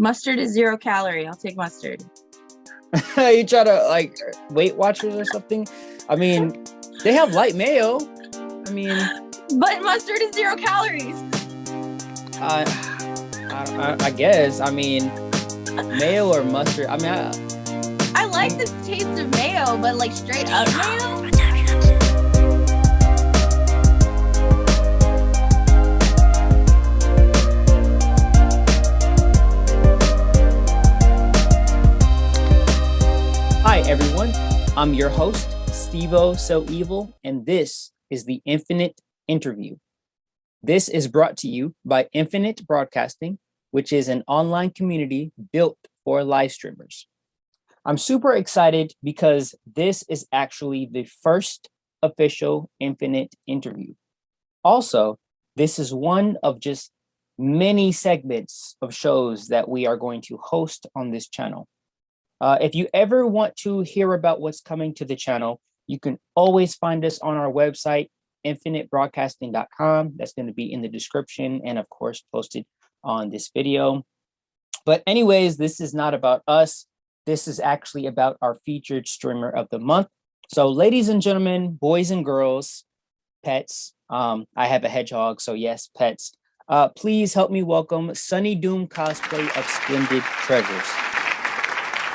Mustard is 0 calorie. I'll take mustard. You try to like Weight Watchers or something? I mean, they have light mayo. I mean, but mustard is 0 calories. I guess. I mean, mayo or mustard. I mean, I like the taste of mayo, but like straight up mayo. Hi everyone, I'm your host, Stevo So Evil, and this is the Infinite Interview. This is brought to you by Infinite Broadcasting, which is an online community built for live streamers. I'm super excited because this is actually the first official Infinite Interview. Also, this is one of just many segments of shows that we are going to host on this channel. If you ever want to hear about what's coming to the channel, you can always find us on our website, infinitebroadcasting.com. That's going to be in the description and, of course, posted on this video. But anyways, this is not about us. This is actually about our featured streamer of the month. So ladies and gentlemen, boys and girls, pets, I have a hedgehog, so yes, pets. Please help me welcome Sunny Doom Cosplay of Splendid Treasures.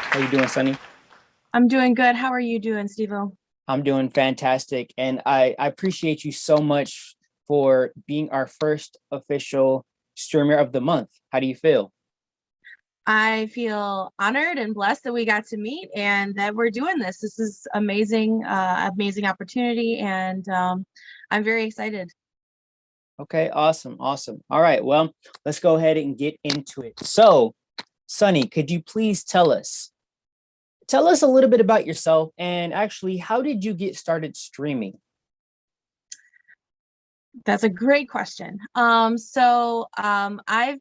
How you doing, Sunny? I'm doing good. How are you doing, Stevo? I'm doing fantastic. And I appreciate you so much for being our first official streamer of the month. How do you feel? I feel honored and blessed that we got to meet and that we're doing this. This is amazing, amazing opportunity. And I'm very excited. Okay, awesome. Awesome. All right, well, let's go ahead and get into it. So, Sunny, could you please tell us a little bit about yourself and actually how did you get started streaming? That's a great question. I've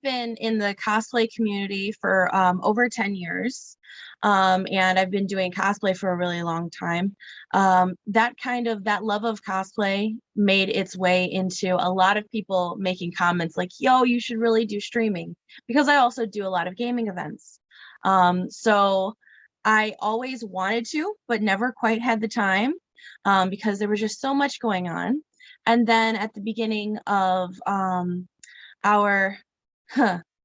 been in the cosplay community for over 10 years. And I've been doing cosplay for a really long time. That love of cosplay made its way into a lot of people making comments like, yo, you should really do streaming, because I also do a lot of gaming events. So I always wanted to, but never quite had the time because there was just so much going on. And then at the beginning of our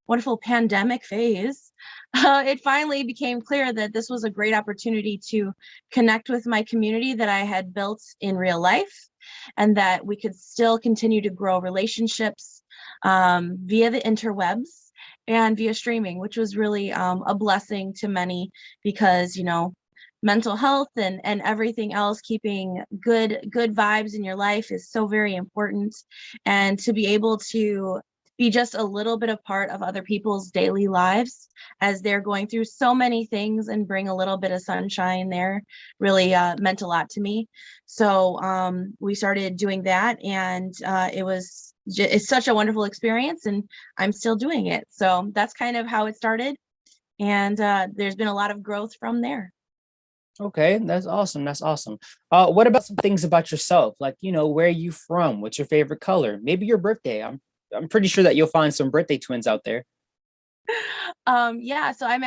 wonderful pandemic phase, it finally became clear that this was a great opportunity to connect with my community that I had built in real life, and that we could still continue to grow relationships via the interwebs and via streaming, which was really a blessing to many because, you know, mental health and everything else, keeping good vibes in your life is so very important. And to be able to be just a little bit of part of other people's daily lives as they're going through so many things and bring a little bit of sunshine there really meant a lot to me. So we started doing that, and it's such a wonderful experience, and I'm still doing it. So that's kind of how it started, and there's been a lot of growth from there. Okay, that's awesome. That's awesome. What about some things about yourself? Like, you know, where are you from? What's your favorite color? Maybe your birthday. I'm pretty sure that you'll find some birthday twins out there. Yeah, so I'm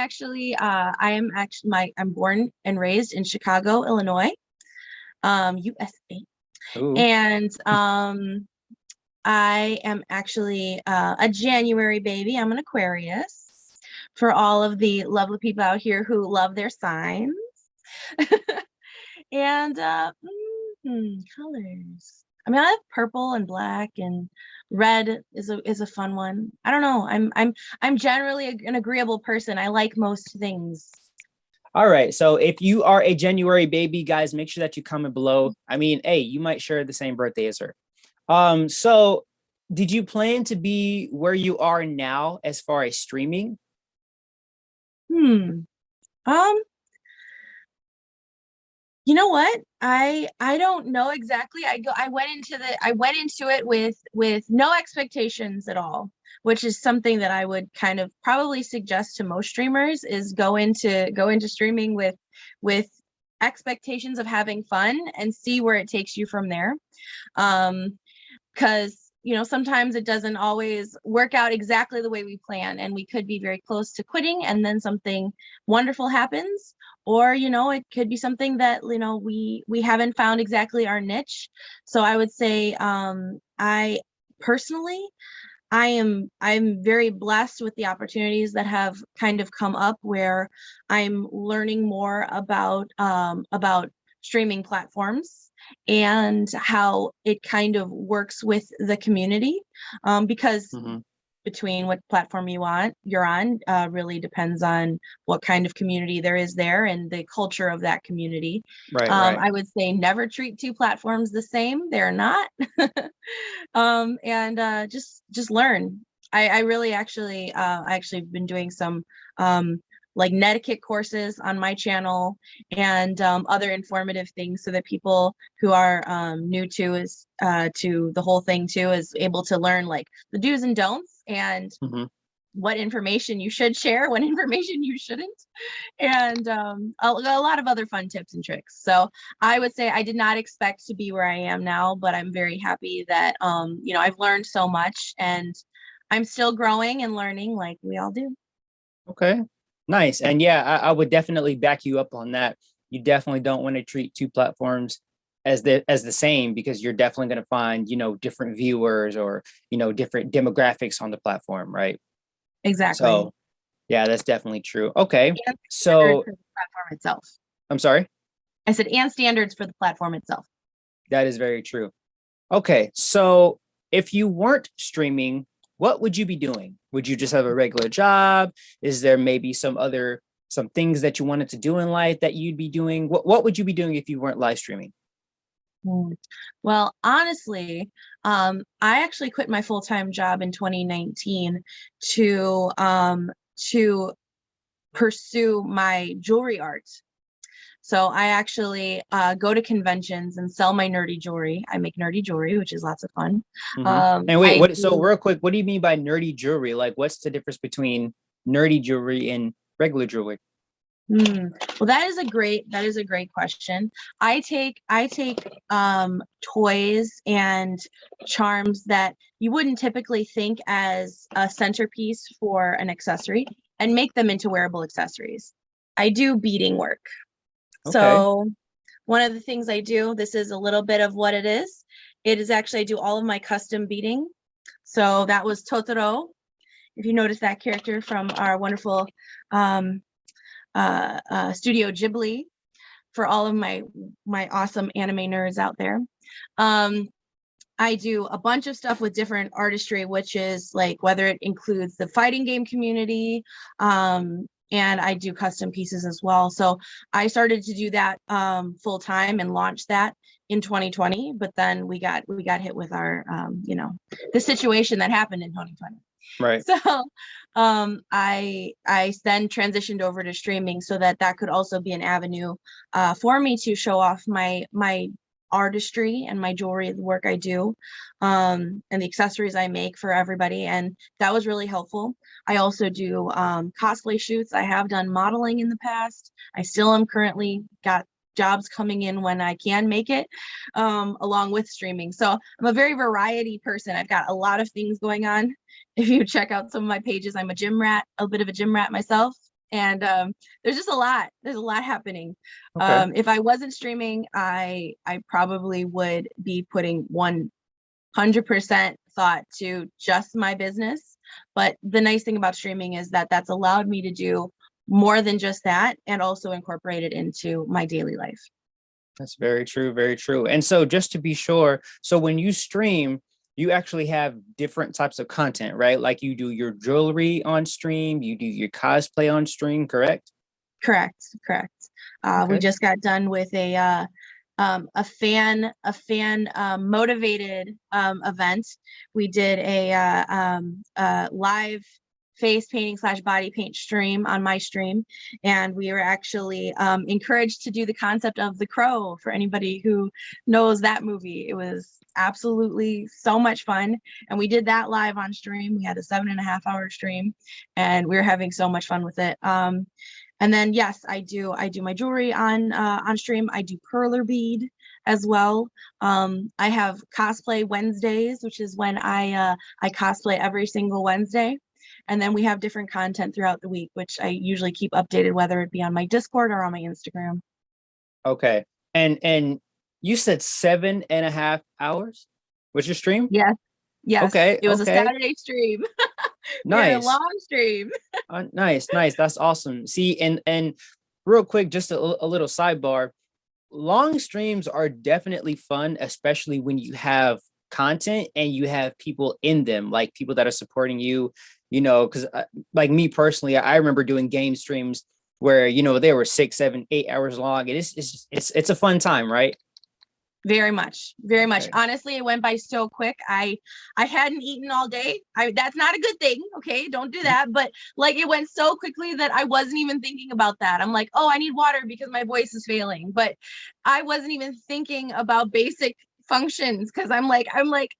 born and raised in Chicago, Illinois, USA. Ooh. And I am actually a January baby. I'm an Aquarius, for all of the lovely people out here who love their signs. And colors. I mean, I have purple and black, and red is a fun one. I don't know. I'm generally an agreeable person. I like most things. All right. So if you are a January baby, guys, make sure that you comment below. I mean, hey, you might share the same birthday as her. So did you plan to be where you are now as far as streaming? You know what? I don't know exactly. I went into it with no expectations at all, which is something that I would kind of probably suggest to most streamers, is go into streaming with expectations of having fun and see where it takes you from there. Because sometimes it doesn't always work out exactly the way we plan, and we could be very close to quitting and then something wonderful happens. Or, it could be something that, we haven't found exactly our niche. So I would say, I personally, I'm very blessed with the opportunities that have kind of come up where I'm learning more about streaming platforms and how it kind of works with the community, because Hmm. between what platform you're on really depends on what kind of community there is there and the culture of that community. Right, right. I would say never treat two platforms the same. They're not. And just learn. I really I actually been doing some like netiquette courses on my channel and other informative things so that people who are new to the whole thing too is able to learn like the do's and don'ts and Hmm. what information you should share, what information you shouldn't, and a lot of other fun tips and tricks. So I would say I did not expect to be where I am now, but I'm very happy that I've learned so much and I'm still growing and learning like we all do. Okay. Nice. And yeah, I would definitely back you up on that. You definitely don't want to treat two platforms as the same, because you're definitely going to find, different viewers or, different demographics on the platform, right? Exactly. So yeah, that's definitely true. Okay. And standards So for the platform itself. I'm sorry. I said, and standards for the platform itself. That is very true. Okay. So if you weren't streaming, what would you be doing? Would you just have a regular job? Is there maybe some things that you wanted to do in life that you'd be doing? What would you be doing if you weren't live streaming? Hmm. Well, honestly, I actually quit my full-time job in 2019 to pursue my jewelry art. So I actually go to conventions and sell my nerdy jewelry. I make nerdy jewelry, which is lots of fun. Hmm. And wait, I what? So do. real quick, what do you mean by nerdy jewelry? Like, what's the difference between nerdy jewelry and regular jewelry? Hmm. Well, that is a great question. I take toys and charms that you wouldn't typically think as a centerpiece for an accessory and make them into wearable accessories. I do beading work. Okay. So one of the things I do, this is a little bit of what it is. It is actually I do all of my custom beading. So that was Totoro. If you notice that character from our wonderful um, Studio Ghibli, for all of my awesome anime nerds out there. Um, I do a bunch of stuff with different artistry, which is like whether it includes the fighting game community, and I do custom pieces as well. So I started to do that full time and launched that in 2020. But then we got hit with our the situation that happened in 2020. Right. So I then transitioned over to streaming so that that could also be an avenue for me to show off my artistry and my jewelry, the work I do, and the accessories I make for everybody. And that was really helpful. I also do cosplay shoots. I have done modeling in the past. I still am currently got jobs coming in when I can make it, along with streaming. So I'm a very variety person. I've got a lot of things going on. If you check out some of my pages, I'm a gym rat, a bit of a gym rat myself. And there's just a lot. There's a lot happening. Okay. If I wasn't streaming, I probably would be putting 100% thought to just my business. But the nice thing about streaming is that that's allowed me to do more than just that and also incorporate it into my daily life. That's very true, very true. And so just to be sure, so when you stream, you actually have different types of content, right? Like you do your jewelry on stream, you do your cosplay on stream, correct? Correct, correct. We Okay. just got done with a fan motivated event. We did a live face painting slash body paint stream on my stream, and we were actually encouraged to do the concept of the crow for anybody who knows that movie. It was absolutely so much fun. And we did that live on stream. We had a 7.5 hour stream, and we were having so much fun with it. And then yes, I do my jewelry on stream. I do perler bead as well. I have cosplay Wednesdays, which is when I cosplay every single Wednesday. And then we have different content throughout the week, which I usually keep updated, whether it be on my Discord or on my Instagram. Okay. And you said 7.5 hours was your stream? Yes, yes. Okay, It was a okay. Saturday stream. We had a Nice. long stream. Nice, nice. That's awesome. See, and real quick, just a little sidebar. Long streams are definitely fun, especially when you have content and you have people in them, like people that are supporting you, because like me personally, I remember doing game streams where, they were 6, 7, 8 hours long. And it's a fun time, right? Very much, very much. Okay. Honestly, it went by so quick. I hadn't eaten all day. That's not a good thing. Okay, don't do that. But like it went so quickly that I wasn't even thinking about that. I'm like, oh, I need water because my voice is failing. But I wasn't even thinking about basic functions because I'm like,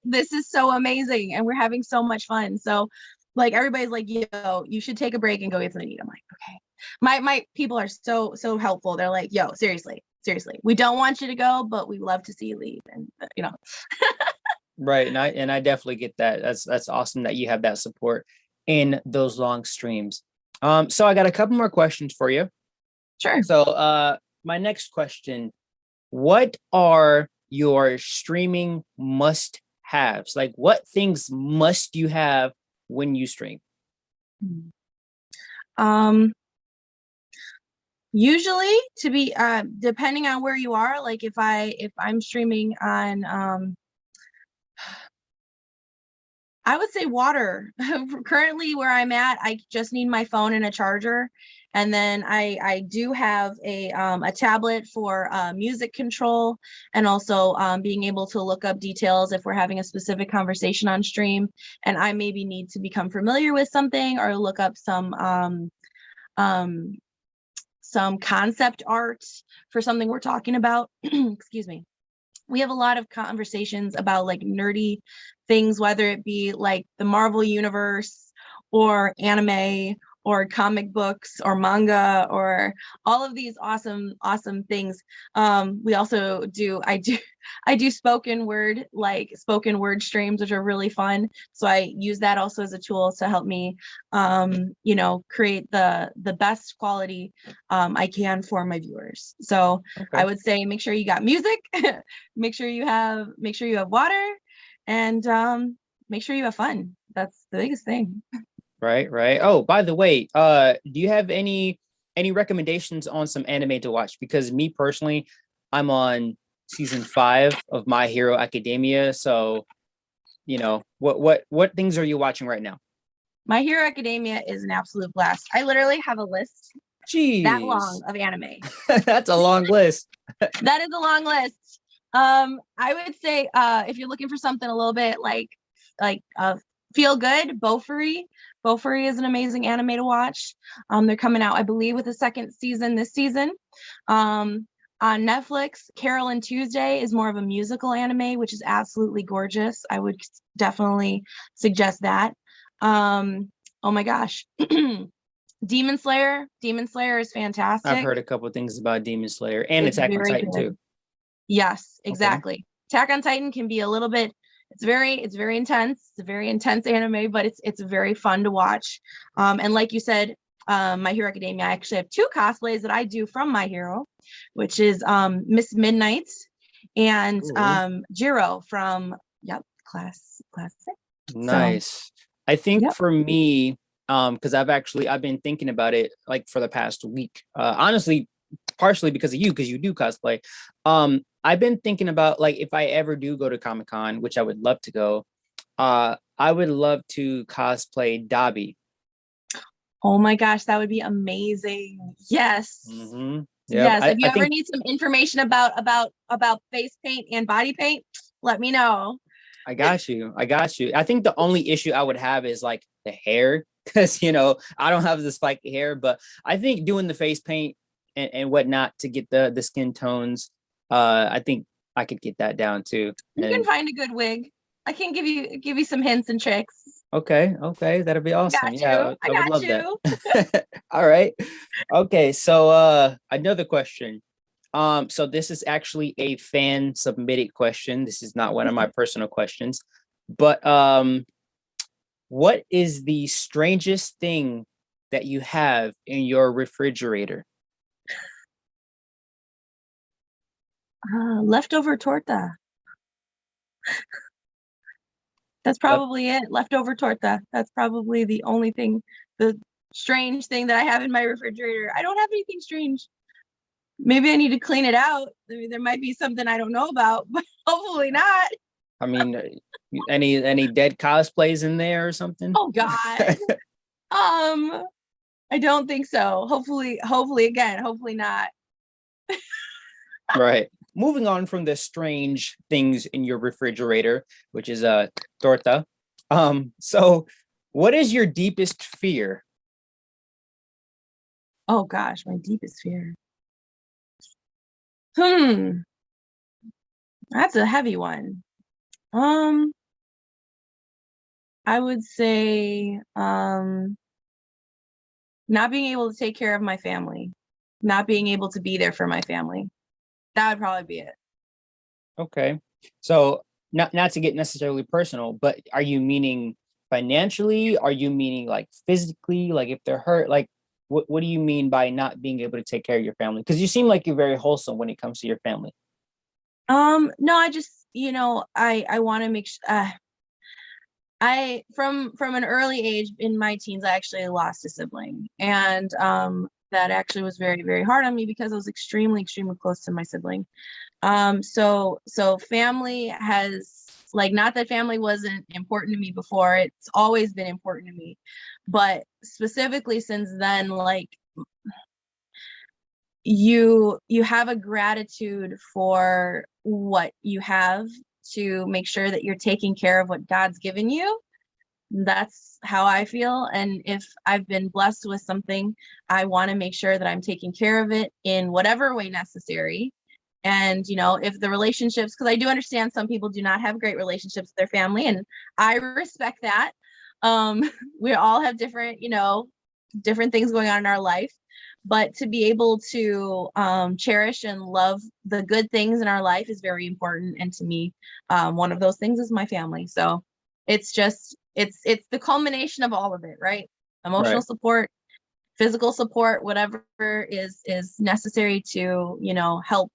this is so amazing, and we're having so much fun. So like everybody's like, yo, you should take a break and go get something to eat. I'm like, okay. My people are so helpful. They're like, yo, seriously, we don't want you to go, but we love to see you leave. And Right. And I definitely get that. That's awesome that you have that support in those long streams. So I got a couple more questions for you. Sure. So my next question, what are your streaming must-haves? Like what things must you have when you stream? Usually to be depending on where you are, like if I'm streaming on I would say water. Currently where I'm at, I just need my phone and a charger. And then I do have a tablet for music control, and also being able to look up details if we're having a specific conversation on stream and I maybe need to become familiar with something or look up some concept art for something we're talking about. Excuse me. We have a lot of conversations about like nerdy things, whether it be like the Marvel universe or anime or comic books or manga or all of these awesome things. We also do I do spoken word streams, which are really fun, so I use that also as a tool to help me create the best quality I can for my viewers. So Okay. I would say make sure you got music, make sure you have water, and make sure you have fun. That's the biggest thing. Right. Oh, by the way, do you have any recommendations on some anime to watch? Because me personally, I'm on season 5 of My Hero Academia. So, what things are you watching right now? My Hero Academia is an absolute blast. I literally have a list that Jeez, long of anime. that's a long list. That is a long list. I would say if you're looking for something a little bit like feel good, Bofuri. Bofuri is an amazing anime to watch. They're coming out, I believe, with a second season this season. On Netflix, Carol and Tuesday is more of a musical anime, which is absolutely gorgeous. I would definitely suggest that. Oh my gosh. Demon Slayer. Demon Slayer is fantastic. I've heard a couple of things about Demon Slayer and It's Attack on very Titan good. too. Yes, exactly. Attack on Titan can be a little bit, it's very intense. It's a very intense anime, but it's very fun to watch. And like you said, My Hero Academia, I actually have 2 cosplays that I do from My Hero, which is Miss Midnight and Jiro from class 6. Nice. So, I think for me, because I've been thinking about it like for the past week. Honestly, partially because of you, because you do cosplay. I've been thinking about like if I ever do go to Comic-Con, which I would love to go, I would love to cosplay Dabi. Oh my gosh, that would be amazing. Yes. Mm-hmm. Yes. If you ever need some information about face paint and body paint, let me know. I got you. I think the only issue I would have is like the hair, because I don't have the spiky hair, but I think doing the face paint and whatnot to get the skin tones, I think I could get that down too. You can And find a good wig. I can give you some hints and tricks. okay, that'd be awesome. Got Yeah, you. I I would got love that. you. All right. Okay, so another question. So this is actually a fan submitted question. This is not one of my personal questions, but what is the strangest thing that you have in your refrigerator? Leftover torta. That's Left, probably it. Leftover torta. That's probably the only thing, the strange thing that I have in my refrigerator. I don't have anything strange. Maybe I need to clean it out. I mean, there might be something I don't know about, but hopefully not. I mean, any dead cosplays in there or something? Oh God. Um, I don't think so. Hopefully again, hopefully not. Right. Moving on from the strange things in your refrigerator, which is a torta. So what is your deepest fear? Oh gosh, my deepest fear. Hmm, that's a heavy one. Um, I would say not being able to take care of my family, not being able to be there for my family. That would probably be it. Okay. So not to get necessarily personal, but are you meaning financially? Are you meaning like physically? Like if they're hurt, like what do you mean by not being able to take care of your family? Because you seem like you're very wholesome when it comes to your family. No, I just, I want to make sure, I from an early age in my teens, I actually lost a sibling, and that actually was very, very hard on me because I was extremely, extremely close to my sibling. So family has, like, not that family wasn't important to me before, it's always been important to me, but specifically since then, like, you have a gratitude for what you have to make sure that you're taking care of what God's given you. That's how I feel. And if I've been blessed with something, I want to make sure that I'm taking care of it in whatever way necessary. And, if the relationships, because I do understand some people do not have great relationships with their family, and I respect that. Um, we all have different, different things going on in our life. But to be able to cherish and love the good things in our life is very important. And to me, one of those things is my family. So it's the culmination of all of it, right? Emotional Right. support, physical support, whatever is necessary to, help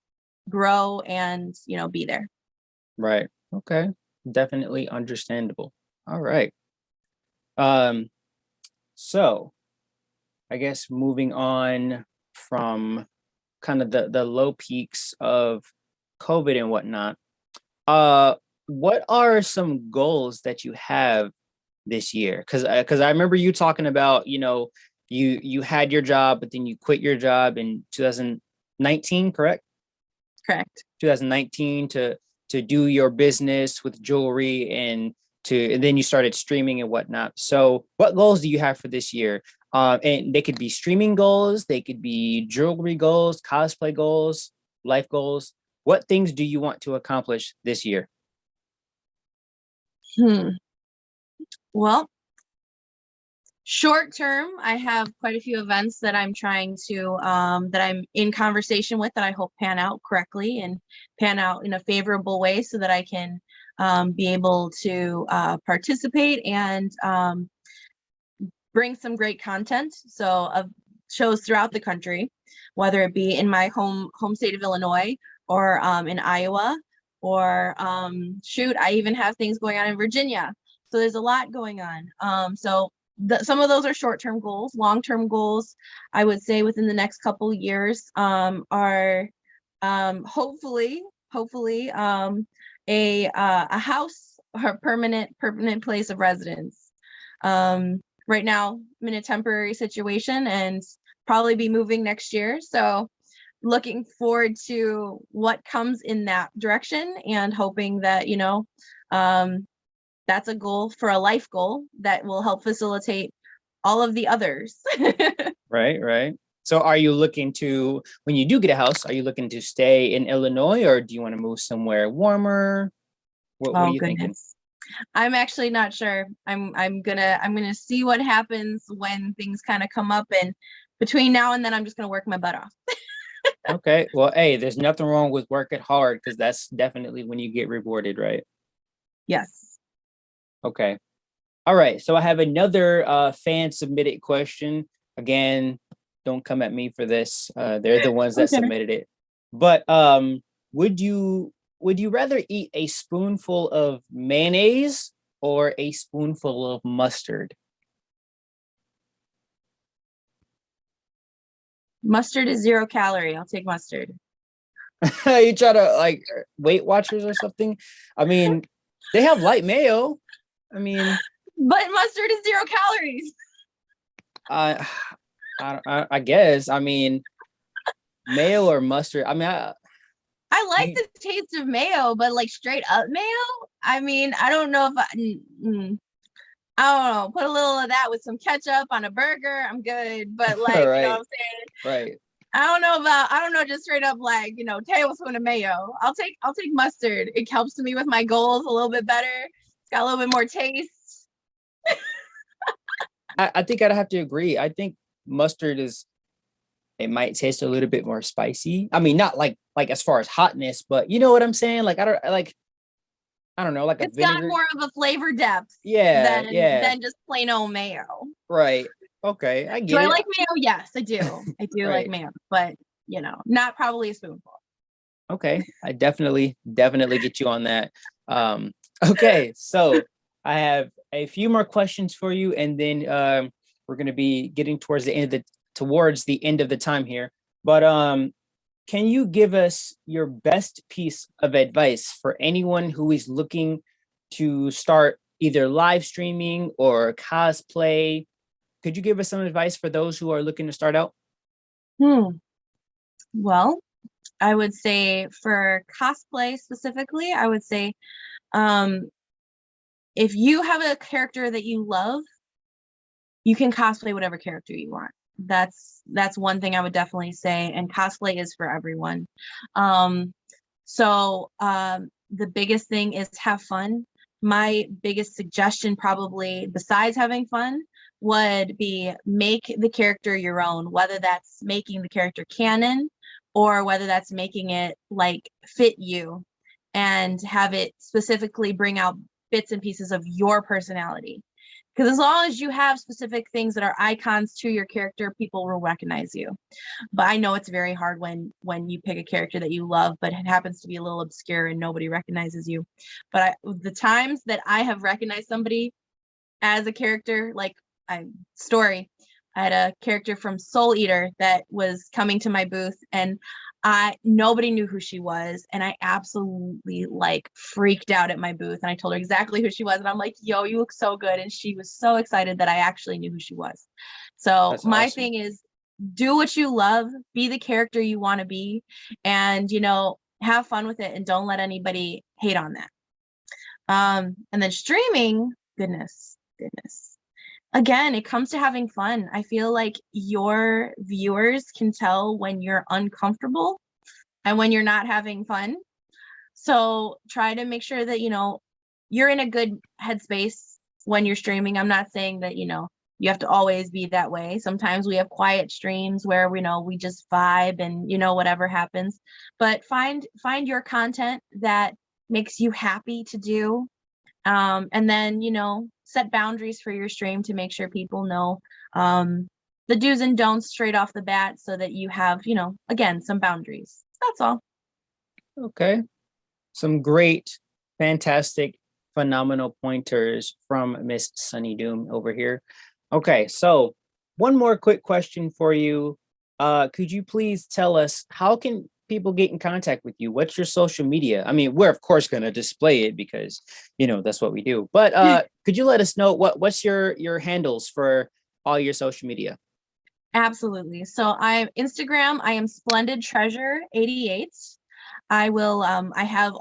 grow and, be there. Right. Okay. Definitely understandable. All right. Um, so I guess moving on from kind of the low peaks of COVID and whatnot, uh, what are some goals that you have this year? Because I remember you talking about, you had your job, but then you quit your job in 2019, correct? Correct. 2019 to do your business with jewelry and then you started streaming and whatnot. So what goals do you have for this year? And they could be streaming goals, they could be jewelry goals, cosplay goals, life goals. What things do you want to accomplish this year? Hmm. Well, short term, I have quite a few events that I'm trying to that I'm in conversation with that I hope pan out correctly and pan out in a favorable way so that I can be able to participate and bring some great content. So of shows throughout the country, whether it be in my home state of Illinois or in Iowa or shoot, I even have things going on in Virginia. So there's a lot going on. So some of those are short-term goals. Long-term goals, I would say within the next couple years, are hopefully a house or a permanent place of residence. Right now I'm in a temporary situation and probably be moving next year. So looking forward to what comes in that direction and hoping that, that's a goal for a life goal that will help facilitate all of the others. Right. So are you looking to, when you do get a house, are you looking to stay in Illinois or do you want to move somewhere warmer? What are Oh you thinking? goodness. I'm actually not sure. I'm gonna see what happens when things kind of come up, and between now and then I'm just gonna work my butt off. Okay. Well, hey, there's nothing wrong with working hard because that's definitely when you get rewarded, right? Yes. Okay. All right. So I have another fan submitted question. Again, don't come at me for this. They're the ones that Okay. submitted it. But would you would you rather eat a spoonful of mayonnaise or a spoonful of mustard? Mustard is 0 calorie. I'll take mustard. You try to like Weight Watchers or something? I mean, they have light mayo. I mean, But mustard is 0 calories. I I guess. I mean, mayo or mustard. I mean, I like you, the taste of mayo, but like straight up mayo, I mean, I don't know if I don't know, put a little of that with some ketchup on a burger, I'm good. But all like, you know what right, I'm saying? right. I don't know, just straight up like, tablespoon of mayo. I'll take mustard. It helps me with my goals a little bit better. It's got a little bit more taste. I think I'd have to agree. I think mustard is it might taste a little bit more spicy. I mean, not like as far as hotness, but you know what I'm saying? Like I don't know, like a It's got vinegar. more of a flavor depth Yeah, yeah, than just plain old mayo. right. Okay, I Do get I it. like mayo? Yes, I do. I do like Right. mayo, but not probably a spoonful. Okay. I definitely get you on that. Okay, so I have a few more questions for you, and then we're gonna be getting towards the end of the time here. But can you give us your best piece of advice for anyone who is looking to start either live streaming or cosplay? Could you give us some advice for those who are looking to start out? Hmm. Well, I would say for cosplay specifically, I would say um, if you have a character that you love, you can cosplay whatever character you want. That's one thing I would definitely say, and cosplay is for everyone. Um, so the biggest thing is have fun. My biggest suggestion, probably besides having fun, would be make the character your own, whether that's making the character canon or whether that's making it like fit you and have it specifically bring out bits and pieces of your personality. Because as long as you have specific things that are icons to your character, people will recognize you. But I know it's very hard when you pick a character that you love, but it happens to be a little obscure and nobody recognizes you. But the times that I have recognized somebody as a character, like story, I had a character from Soul Eater that was coming to my booth, and I nobody knew who she was, and I absolutely like freaked out at my booth, and I told her exactly who she was, and I'm like, "Yo, you look so good," and she was so excited that I actually knew who she was. So That's my awesome. thing is, do what you love, be the character you want to be, and have fun with it, and don't let anybody hate on that. And then streaming, goodness. Again, it comes to having fun. I feel like your viewers can tell when you're uncomfortable and when you're not having fun. So try to make sure that, you're in a good headspace when you're streaming. I'm not saying that, you have to always be that way. Sometimes we have quiet streams where we just vibe and whatever happens. But find your content that makes you happy to do, and then set boundaries for your stream to make sure people know the do's and don'ts straight off the bat, so that you have again some boundaries. That's all. Okay. Some great, fantastic, phenomenal pointers from Miss Sunny Doom over here. Okay, so one more quick question for you. Could you please tell us how can people get in contact with you? What's your social media? I mean, we're of course going to display it because that's what we do. But could you let us know what's your handles for all your social media? Absolutely. So I'm Instagram, I am Splendid Treasure 88. I have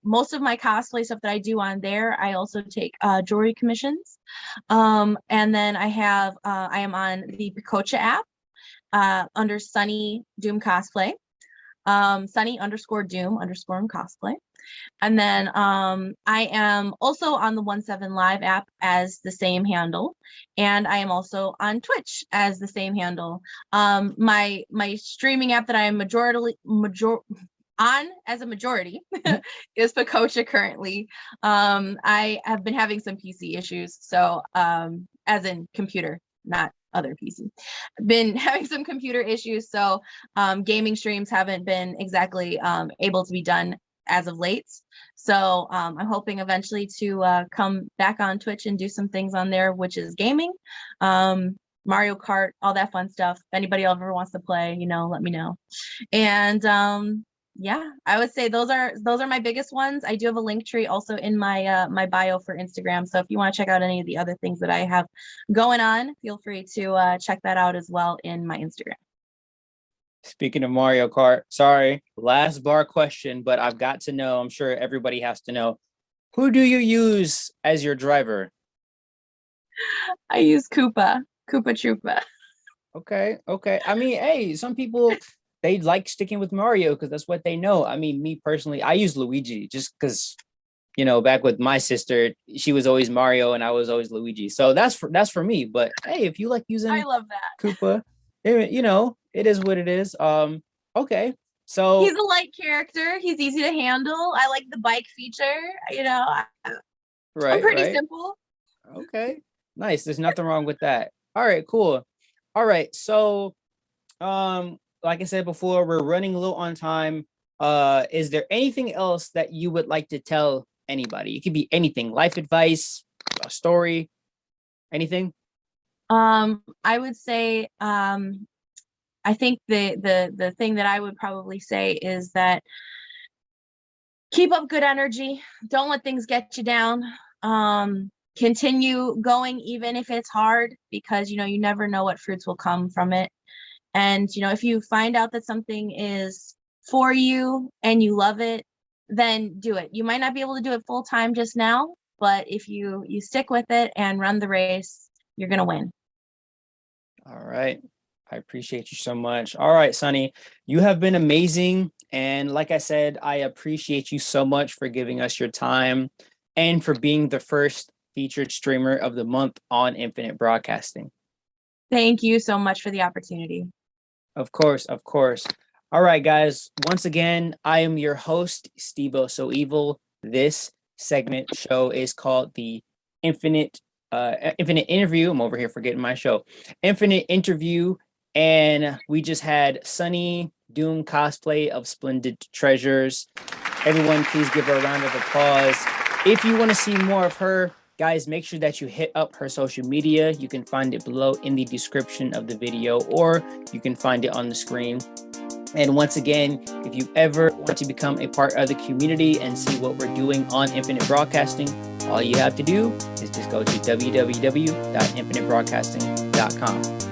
most of my cosplay stuff that I do on there. I also take jewelry commissions. And then I am on the Pococha app. under Sunny Doom Cosplay, Sunny_Doom_Cosplay. And then I am also on the 17 Live app as the same handle, and I am also on Twitch as the same handle. My streaming app that I am majority on as a majority is Pococha currently. I have been having some PC issues, so as in computer, not other PC. Been having some computer issues, so gaming streams haven't been exactly able to be done as of late. So I'm hoping eventually to come back on Twitch and do some things on there, which is gaming, Mario Kart, all that fun stuff. If anybody ever wants to play, let me know. And yeah, I would say those are my biggest ones. I do have a link tree also in my my bio for Instagram. So if you want to check out any of the other things that I have going on, feel free to check that out as well in my Instagram. Speaking of Mario Kart, sorry, last bar question, but I've got to know, I'm sure everybody has to know, who do you use as your driver? I use Koopa Troopa. Okay. I mean, hey, some people, they like sticking with Mario because that's what they know. I mean, me personally, I use Luigi just because, back with my sister, she was always Mario and I was always Luigi. So that's for me. But hey, if you like using I love that. Koopa, it is what it is. Okay. So he's a light character. He's easy to handle. I like the bike feature. I'm pretty simple. Okay. Nice. There's nothing wrong with that. All right, cool. All right. So like I said before, we're running a little on time. Is there anything else that you would like to tell anybody? It could be anything, life advice, a story, anything. I would say I think the thing that I would probably say is that keep up good energy. Don't let things get you down. Continue going even if it's hard, because you never know what fruits will come from it. And if you find out that something is for you and you love it, then do it. You might not be able to do it full time just now, but if you stick with it and run the race, you're gonna win. All right. I appreciate you so much. All right, Sunny, you have been amazing. And like I said, I appreciate you so much for giving us your time and for being the first featured streamer of the month on Infinite Broadcasting. Thank you so much for the opportunity. Of course. All right, guys. Once again, I am your host, Steve-O So Evil. This segment show is called the Infinite Interview. I'm over here forgetting my show. Infinite Interview. And we just had Sunny Doom Cosplay of Splendid Treasures. Everyone, please give her a round of applause. If you want to see more of her, guys, make sure that you hit up her social media. You can find it below in the description of the video, or you can find it on the screen. And once again, if you ever want to become a part of the community and see what we're doing on Infinite Broadcasting, all you have to do is just go to www.infinitebroadcasting.com.